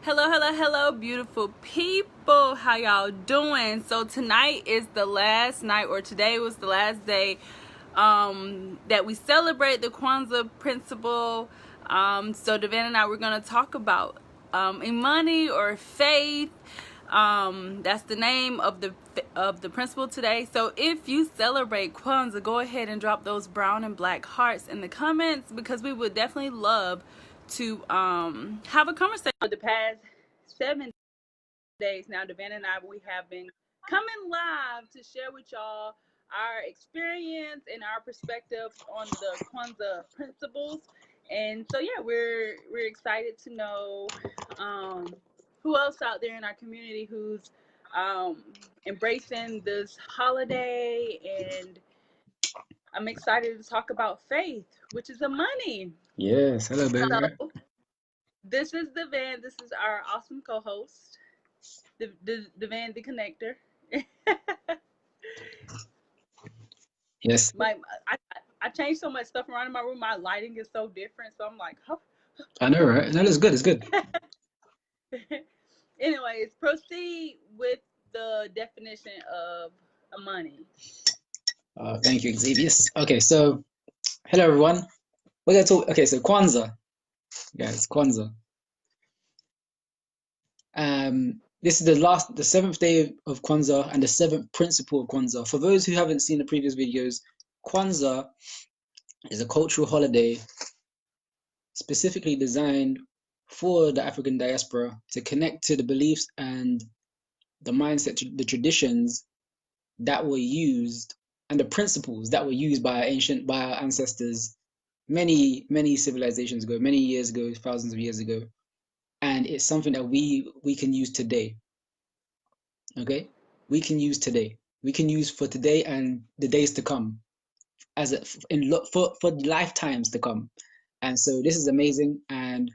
Hello, hello, hello, beautiful people. How y'all doing? So tonight is the last night, or today was the last day that we celebrate the Kwanzaa principle. So Devan and I were gonna talk about imani or faith. That's the name of the principle today. So if you celebrate Kwanzaa, go ahead and drop those brown and black hearts in the comments because we would definitely love to have a conversation. For the past 7 days now, Devan and I, we have been coming live to share with y'all our experience and our perspective on the Kwanzaa principles. And so yeah, we're excited to know who else out there in our community who's um, embracing this holiday, and I'm excited to talk about faith, which is a money. Yes, hello So there. this is the Van. This is our awesome co-host, the Van, the connector. Yes, my I, I changed so much stuff around in my room. My lighting is so different, so I'm like, huh. I know, right? No, it's good. It's good. Anyways, proceed with the definition of a money. Thank you, Xavier. Okay, so hello everyone. We're gonna talk. Okay, so Kwanzaa, guys, Kwanzaa. This is the seventh day of Kwanzaa and the seventh principle of Kwanzaa. For those who haven't seen the previous videos, Kwanzaa is a cultural holiday specifically designed for the African diaspora to connect to the beliefs and the mindset, the traditions that were used and the principles that were used by our ancestors many civilizations ago, many years ago, thousands of years ago, and it's something that we can use today. Okay, we can use today. We can use for today and the days to come, for lifetimes to come. And so this is amazing. And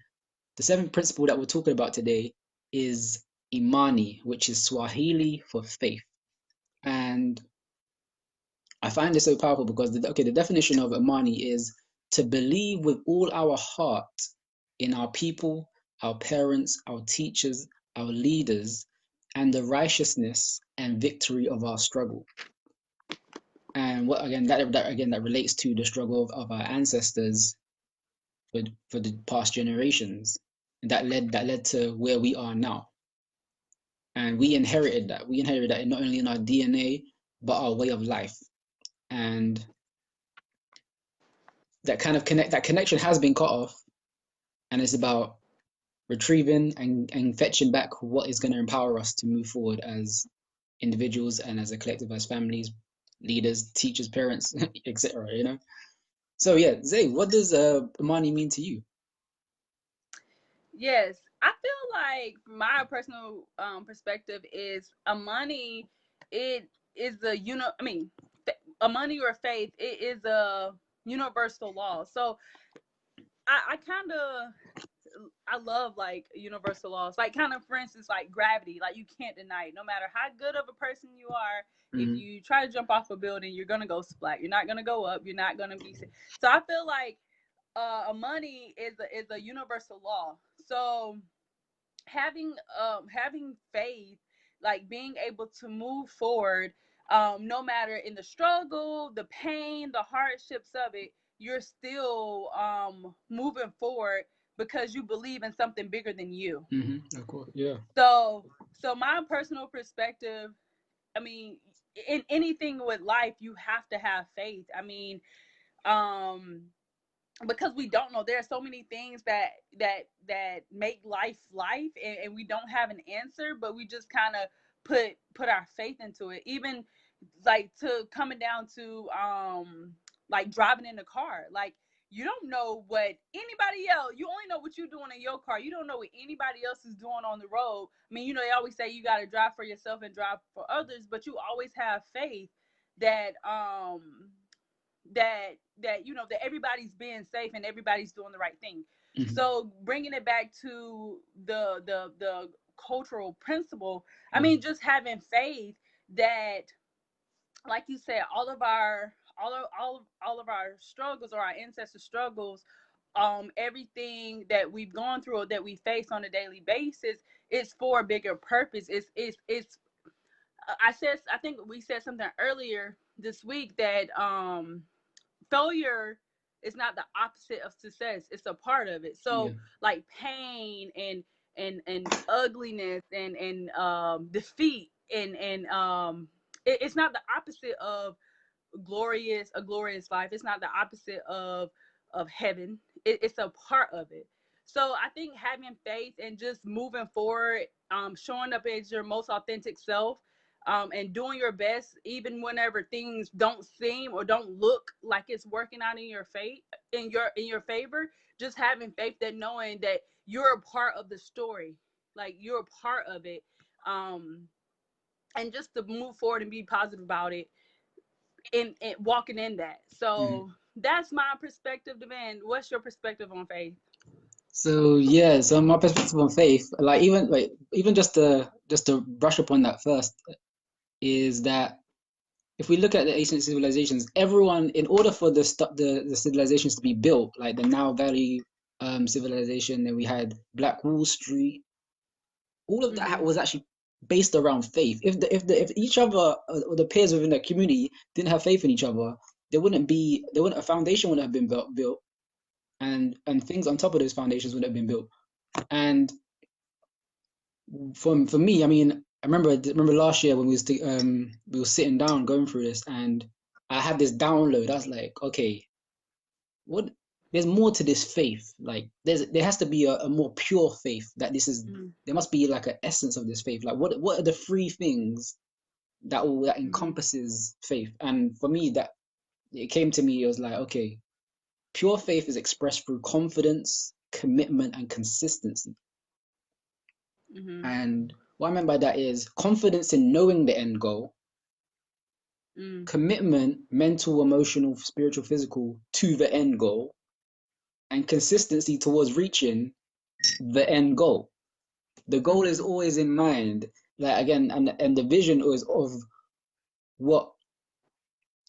the seventh principle that we're talking about today is imani, which is Swahili for faith. And I find this so powerful because the definition of Imani is to believe with all our heart in our people, our parents, our teachers, our leaders, and the righteousness and victory of our struggle. And what again that relates to the struggle of our ancestors for the past generations, and that led to where we are now. And we inherited that. We inherited that not only in our DNA but our way of life. And that connection has been cut off, and it's about retrieving and fetching back what is going to empower us to move forward as individuals and as a collective, as families, leaders, teachers, parents, etc. So yeah, Zay, what does Imani mean to you? Yes, I feel like my personal perspective is a money. It is a I mean, a money or faith. It is a universal law. So I kind of I love like universal laws. Like kind of for instance, like gravity. Like you can't deny it. No matter how good of a person you are, if Mm-hmm. you try to jump off a building, you're gonna go splat. You're not gonna go up. You're not gonna be. So I feel like a money is a universal law. So having faith, like being able to move forward, no matter in the struggle, the pain, the hardships of it, you're still moving forward because you believe in something bigger than you. Mm-hmm. Of course, yeah. So my personal perspective, I mean, in anything with life you have to have faith. I mean, um because we don't know, there are so many things that make life, and we don't have an answer, but we just kind of put our faith into it. Even like to coming down to like driving in the car, like you don't know what anybody else, you only know what you're doing in your car. You don't know what anybody else is doing on the road. I mean, they always say you got to drive for yourself and drive for others, but you always have faith that that everybody's being safe and everybody's doing the right thing. Mm-hmm. So bringing it back to the cultural principle, I Mm-hmm. mean, just having faith that, like you said, all of our struggles, or our ancestors struggles, everything that we've gone through or that we face on a daily basis, it's for a bigger purpose. It's I think we said something earlier this week that failure is not the opposite of success, it's a part of it. Yeah. So like pain and ugliness and defeat and it's not the opposite of a glorious life. It's not the opposite of heaven. It's a part of it. So I think having faith and just moving forward, showing up as your most authentic self, and doing your best even whenever things don't seem or don't look like it's working out in your fate in your favor. Just having faith, that knowing that you're a part of the story, like you're a part of it, um, and just to move forward and be positive about it in walking in that. Mhm. So that's my perspective, Devin. What's your perspective on faith? So yeah, so my perspective on faith, like even just to brush upon that first, is that if we look at the ancient civilizations, everyone, in order for the civilizations to be built, like the Nile Valley civilization, and we had Black Wall Street, all of that Mm-hmm. was actually based around faith. If each other or the peers within the community didn't have faith in each other, there wouldn't a foundation wouldn't have been built, and things on top of those foundations wouldn't have been built. And for me, I mean, I remember last year when we were sitting down going through this, and I had this download. I was like, okay, what? There's more to this faith. Like, there has to be a more pure faith. That this is Mm-hmm. there must be like an essence of this faith. Like, what are the three things that Mm-hmm. encompasses faith? And for me, that it came to me, it was like, okay, pure faith is expressed through confidence, commitment, and consistency. Mm-hmm. And what I meant by that is confidence in knowing the end goal, Mm-hmm. commitment, mental, emotional, spiritual, physical, to the end goal, and consistency towards reaching the end goal. The goal is Mm-hmm. always in mind. Like again, and the vision is of what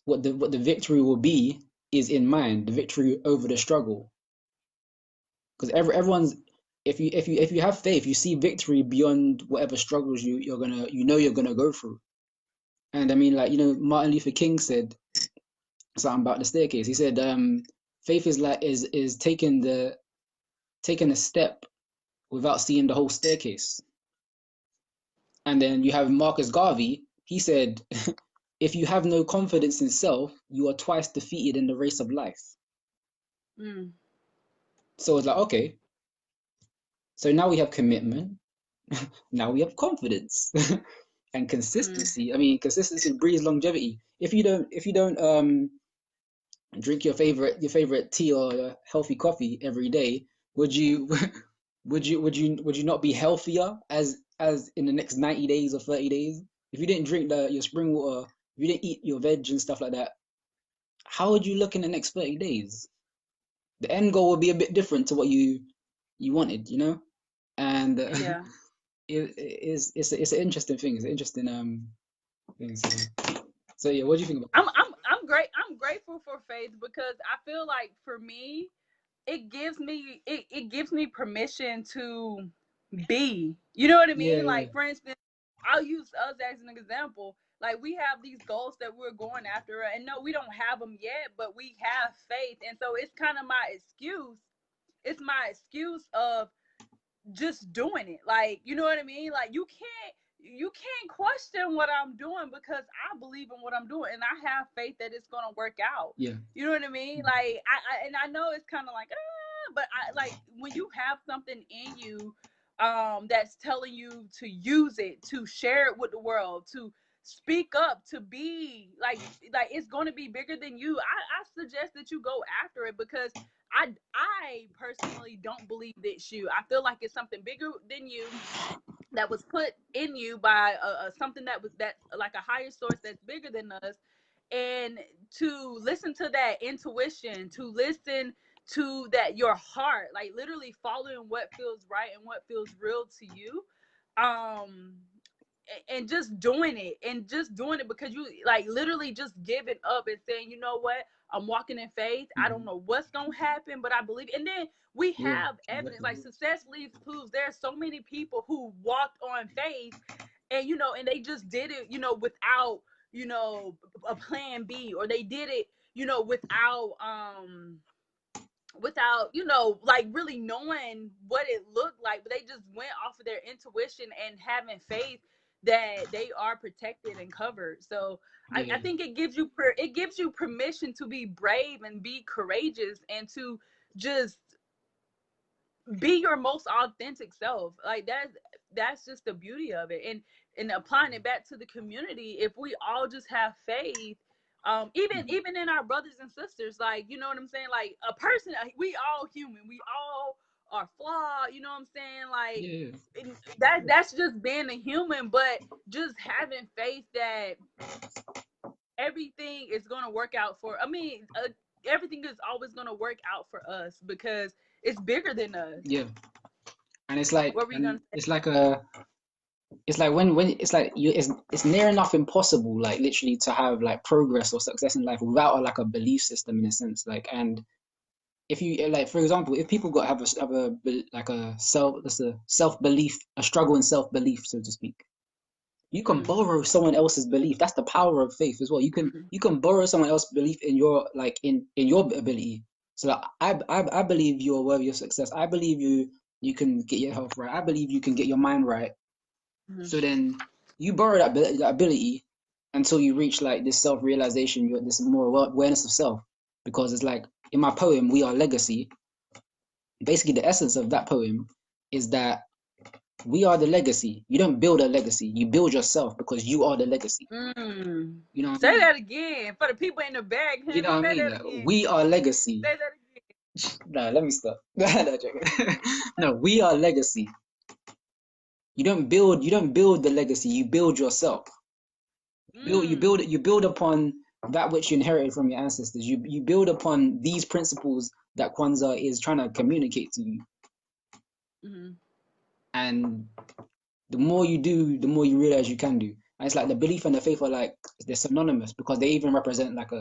what the victory will be is in mind. The victory over the struggle, because everyone's if you have faith, you see victory beyond whatever struggles you're gonna go through. And I mean, like, Martin Luther King said something about the staircase. He said, faith is like is taking a step without seeing the whole staircase. And then you have Marcus Garvey. He said, if you have no confidence in self, you are twice defeated in the race of life. Mm-hmm. So it's like, okay, so now we have commitment, now we have confidence. And consistency. I mean, consistency breeds longevity. If you don't drink your favorite tea or your healthy coffee every day, would you would you not be healthier as in the next 90 days or 30 days? If you didn't drink your spring water, if you didn't eat your veg and stuff like that, how would you look in the next 30 days? The end goal would be a bit different to what you wanted. And Yeah. it's an interesting thing. It's an interesting thing. So yeah, what do you think about that? I'm grateful for faith because I feel like for me, it gives me permission to be. You know what I Yeah, mean? yeah, Like for instance, I'll use us as an example. Like we have these goals that we're going after, and no, we don't have them yet, but we have faith, and so it's kind of my excuse. It's my excuse of just doing it. Like, you know what I mean? Like you can't question what I'm doing because I believe in what I'm doing and I have faith that it's gonna work out. yeah, You know what I mean? Like I know it's kind of like but I like when you have something in you that's telling you to use it, to share it with the world, to speak up, to be like it's going to be bigger than you. I suggest that you go after it because I personally don't believe it's you. I feel like it's something bigger than you that was put in you by something that like a higher source that's bigger than us, and to listen to that intuition, to listen to that your heart, like literally following what feels right and what feels real to you. um and just doing it because you like literally just giving up and saying, you know what, I'm walking in faith. I don't know what's gonna happen, but I believe. And then we Yeah, have evidence, exactly. like success leaves clues. There are so many people who walked on faith, and and they just did it, without a plan B, or they did it, without like really knowing what it looked like, but they just went off of their intuition and having faith that they are protected and covered. So I Yeah, think it gives you permission to be brave and be courageous and to just be your most authentic self. Like that's just the beauty of it. And applying it back to the community, if we all just have faith, even in our brothers and sisters, like, you know what I'm saying, like a person, we all human, we all are flawed, you know what I'm saying, like yeah, that's just being a human, but just having faith that everything is going to work out for, everything is always going to work out for us because it's bigger than us. yeah. And it's like, What were you and gonna say? it's like when it's like it's near enough impossible, like literally, to have like progress or success in life without like a belief system in a sense. Like, and if you like, for example, if people got have a like a self belief, a struggle in self belief, so to speak, you can Mm, borrow someone else's belief. That's the power of faith as well. mm, You can borrow someone else's belief in your like in your ability. So like, I believe you're worthy of success. I believe you can get your health right. I believe you can get your mind right. mm, So then you borrow that ability until you reach like this self realization, this more awareness of self. Because it's like in my poem, "We Are Legacy." Basically, the essence of that poem is that we are the legacy. You don't build a legacy. You build yourself because you are the legacy. mm. You know what I Say mean? that again for the people in the back, You know honey. what I Say mean? that Like, again. we are legacy. Say that No, let me stop. No, joking. No, we are legacy. You don't build the legacy, you build yourself. again. You build upon that which you inherited from your ancestors. You build upon these principles that Kwanzaa is trying to communicate to you. Mm, And the more you do, the more you realize you can do. And it's like the belief and the faith are like they're synonymous because they even represent like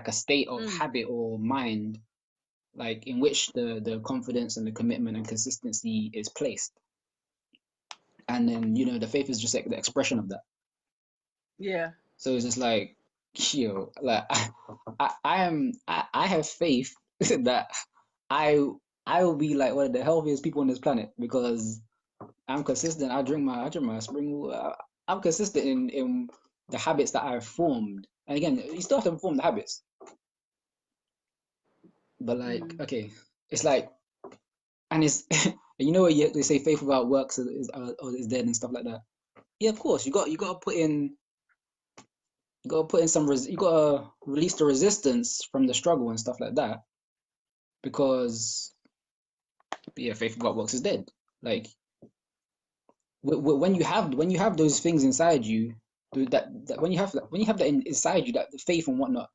a state of mm, habit or mind, like in which the confidence and the commitment and consistency is placed. And then the faith is just like the expression of that. yeah. So it's just like, like I have faith that I I will be like one of the healthiest people on this planet because I'm consistent. I drink my spring water. I'm consistent in the habits that I've formed. And again, you still have to form the habits. But like, Mm, okay, it's like, and it's you know what they say faith without works is dead and stuff like that. Yeah, of course you mm, got to put in you got to release the resistance from the struggle and stuff like that because yeah, faith without works is dead. Like when you have those things inside you, that when you have that inside you, that the faith and whatnot,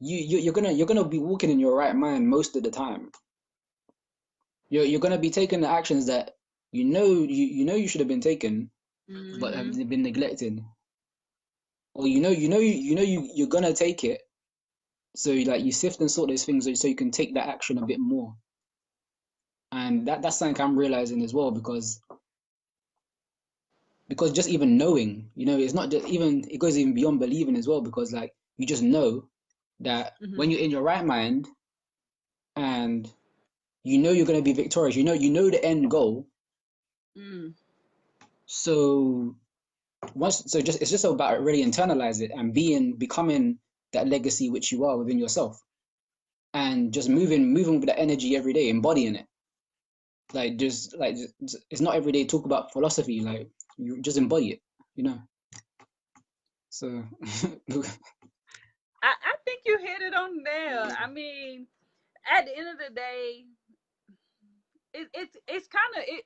you're gonna be walking in your right mind most of the time. You're gonna be taking the actions that you know you should have been taken, but have mm-hmm. been neglected, or you're gonna take it. So like you sift and sort those things so you can take that action a bit more. And that's something I'm realizing as well because just even knowing, it's not just even it goes even beyond believing as well because like you just know that Mm-hmm. when you're in your right mind and you're going to be victorious, you know the end goal. Mm, So just it's just about really internalize it and becoming that legacy which you are within yourself and just moving with that energy every day, embodying it. It's not every day talk about philosophy, like you just embody it, you know. So I think you hit it on there. I mean, at the end of the day, it's kind of it.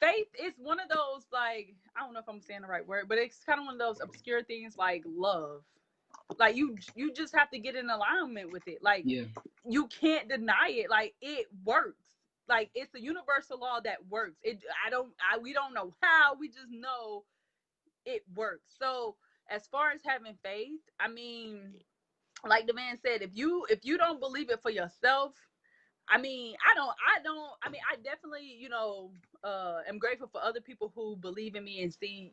Faith is one of those, like, I don't know if I'm saying the right word, but it's kind of one of those obscure things like love. Like you just have to get in alignment with it. Like yeah, you can't deny it. Like it works. like it's a universal law that works. We don't know how, we just know it works. So as far as having faith, I mean, like the man said, if you don't believe it for yourself, I definitely, am grateful for other people who believe in me and see,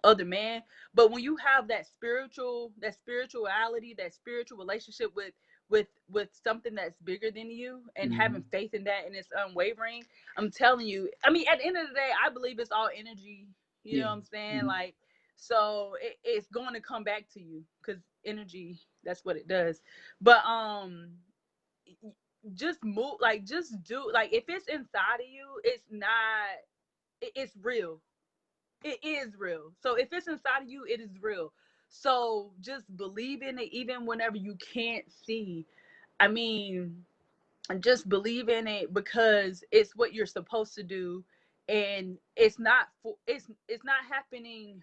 other men. But when you have that spirituality, that spiritual relationship with something that's bigger than you, and Mm-hmm. having faith in that, and it's unwavering, I'm telling you, I mean, at the end of the day, I believe it's all energy. You know Yeah. what I'm saying? Mm-hmm. Like, so it's going to come back to you, because energy, that's what it does. But just move, like, just do, like, if it's inside of you, it's not, it's real, it is real. So if it's inside of you, it is real. So just believe in it, even whenever you can't see. I mean, just believe in it, because it's what you're supposed to do. And it's not happening.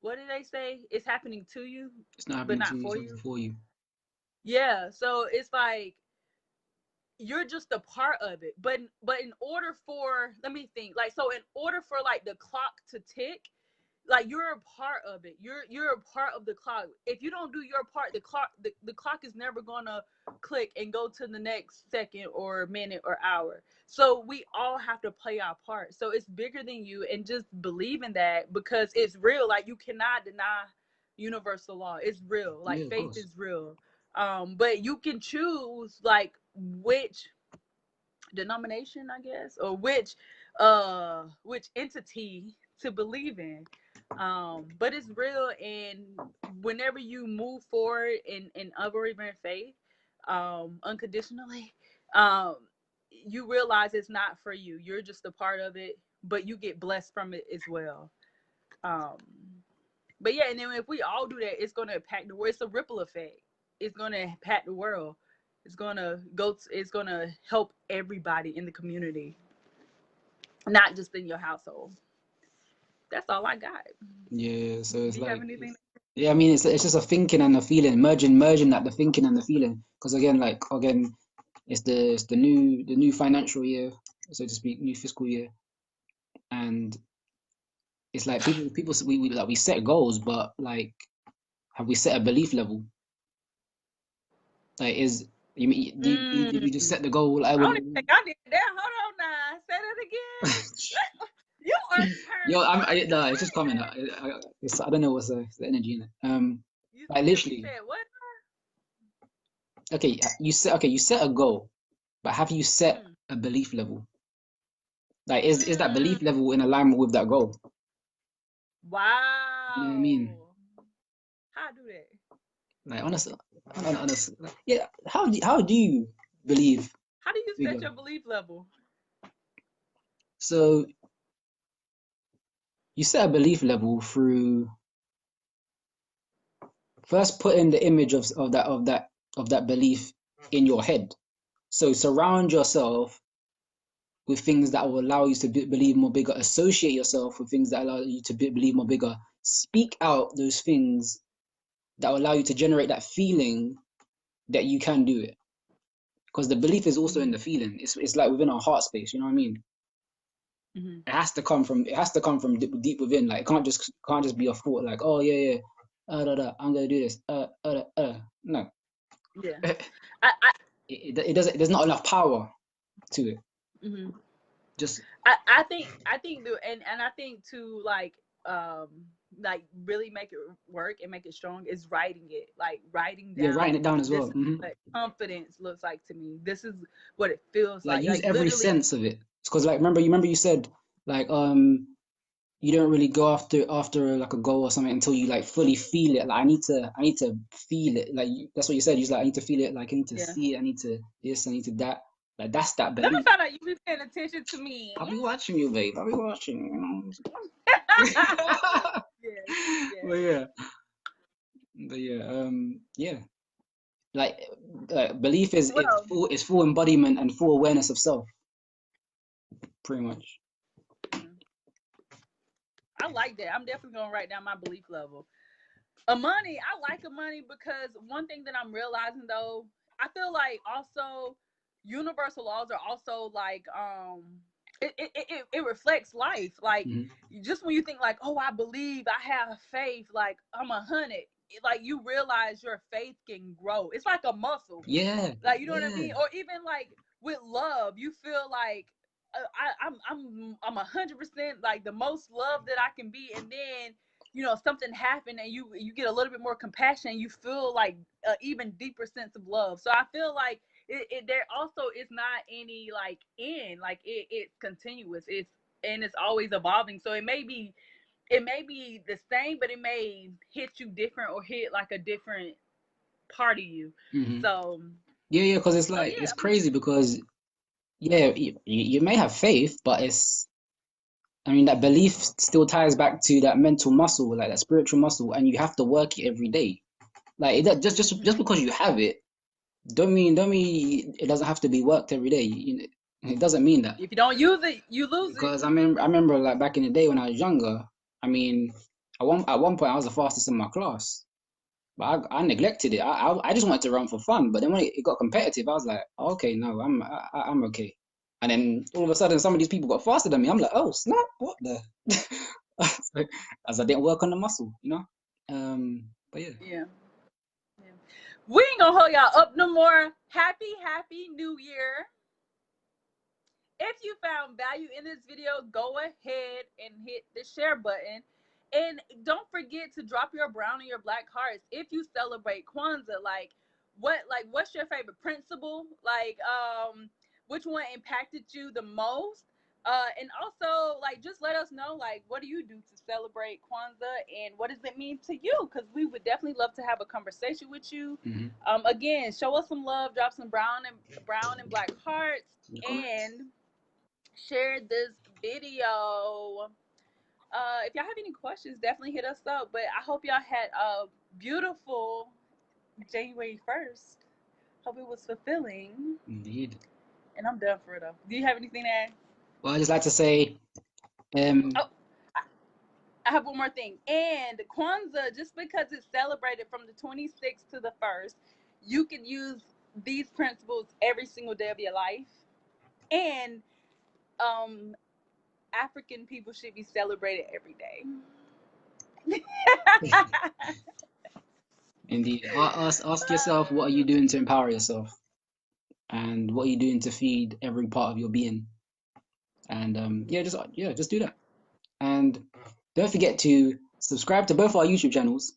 What did they say? It's happening to you, It's not but happening to not you, it's for happening you. for you. Yeah, so it's like you're just a part of it. But in order for, let me think, like, so in order for, like, the clock to tick, like, you're a part of it, you're a part of the clock. If you don't do your part, the clock is never gonna click and go to the next second or minute or hour. So we all have to play our part. So it's bigger than you, and just believe in that, because it's real. Like, you cannot deny universal law. It's real. Like, Yeah, of faith course. is real. But you can choose, like, which denomination, I guess, or which entity to believe in. But it's real. And whenever you move forward in unwavering faith, unconditionally, um you realize it's not for you, you're just a part of it, but you get blessed from it as well. um but yeah, and then if we all do that, it's going to impact the world. It's a ripple effect. It's going to impact the world. It's going to help everybody in the community, not just in your household. That's all I got. Yeah, so it's Do you have like, anything? yeah, I mean, it's just a thinking and a feeling, merging that the thinking and the feeling. Because again, it's the new financial year, so to speak, new fiscal year, and it's like we set goals, but like, have we set a belief level? Like, did you just Mm, set the goal? I I will. don't even think I did that. Hold on now. Say that again. You are Yo, turning up no, it's just coming. tonight. I don't know what's the energy in it. Like You literally, said what? okay, you set a goal, but have you set Mm, a belief level? Like, is that mm, belief level in alignment with that goal? You know what I mean? wow. How I do that? Like, honestly, like, yeah. How do you believe How do you set bigger? your belief level? So you set a belief level through first putting the image of that belief in your head. So surround yourself with things that will allow you to believe more bigger. Associate yourself with things that allow you to believe more bigger. Speak out those things that will allow you to generate that feeling that you can do it. Because the belief is also in Mm-hmm. the feeling. It's like within our heart space. You know what I mean? Mm-hmm. It has to come from deep within. Like, it can't just be a thought. Like, oh yeah, I'm gonna do this. No, Yeah. it, I it doesn't. There's not enough power to it. mm-hmm. Just I think and I think to um really make it work and make it strong is writing it, like writing yeah, writing down, it down as this well. is what confidence looks like to me, this is what it feels Like, use like every literally. sense of it. Because, like, remember you said, like, you don't really go after like a goal or something until you like fully feel it. Like, I need to feel it. Like, that's what you said. You was like, I need to feel it. Like, I need to Yeah, see it. I need to this. I need to that. Like, that's that let me belief. find out you be paying attention to me. I'll be watching you, babe. I'll be watching you. Yes, But yes. yeah, yeah. Like, belief Well, is full embodiment and full awareness of self, pretty much. mhm. I like that. I'm definitely gonna write down my belief level. Amani, I like Amani because one thing that I'm realizing though, I feel like also universal laws are also like it reflects life. Like Hmm. just when you think like, oh, I believe, I have faith, like I'm 100, like you realize your faith can grow. It's like a muscle. Yeah, Like you know what I yeah. mean? Or even like with love, you feel like I'm 100% like the most love that I can be, and then something happened and you get a little bit more compassion, and you feel like an even deeper sense of love. So I feel like there also is not any like end, like it's continuous, and it's always evolving. So it may be the same, but it may hit you different or hit like a different part of you. Hmm. So Yeah, yeah, because it's so like yeah, it's I mean, crazy because yeah, you may have faith, but it's I mean that belief still ties back to that mental muscle, like that spiritual muscle, and you have to work it every day. Like just hmm because you have it, don't mean it doesn't have to be worked every day. It doesn't mean that. if you don't use it, you lose it. Because I remember like back in the day when I was younger. I mean, at one point I was the fastest in my class, but I neglected it. I just wanted to run for fun. But then when it got competitive, I was like, okay, no, I'm okay. And then all of a sudden, some of these people got faster than me. I'm like, oh snap, what the? As I didn't work on the muscle, you know. But yeah, Yeah. Yeah. We ain't gonna hold y'all up no more. Happy New Year. If you found value in this video, go ahead and hit the share button. And don't forget to drop your brown and your black hearts if you celebrate Kwanzaa. What's your favorite principle? Which one impacted you the most? And also like just let us know like what do you do to celebrate Kwanzaa and what does it mean to you? Because we would definitely love to have a conversation with you. hmm, Again, show us some love, drop some brown and black hearts, in the comments. and share this video. If y'all have any questions, definitely hit us up. But I hope y'all had a beautiful January 1st. Hope it was fulfilling. Indeed. And I'm done for it though. Do you have anything to add? Well, I just like to say, um, Oh, I have one more thing. And Kwanzaa, just because it's celebrated from the 26th to the 1st, you can use these principles every single day of your life. And um, African people should be celebrated every day. indeed, ask yourself, what are you doing to empower yourself, and what are you doing to feed every part of your being, and just do that. And don't forget to subscribe to both our YouTube channels,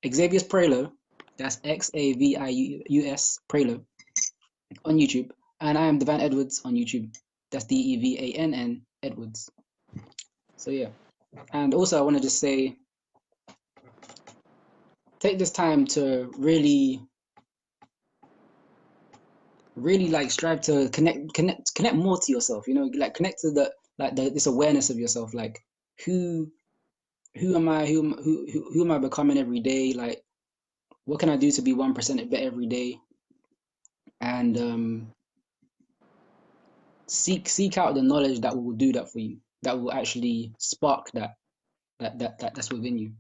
Xavier's Prelo, that's Xavius Prelo on YouTube, and I am Devan Edwards on YouTube, that's Devann Edwards. So yeah, and also I want to just say, take this time to really like strive to connect more to yourself, like connect to this awareness of yourself, like who who am I, who am I becoming every day, like what can I do to be 1% better every day, and seek out the knowledge that will do that for you, that will actually spark that's within you.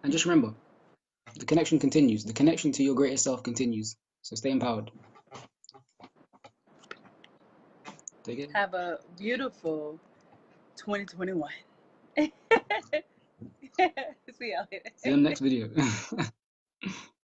And just remember, the connection continues, the connection to your greater self continues, so stay empowered. Take it. Have a beautiful 2021. See y'all later. See you on the next video.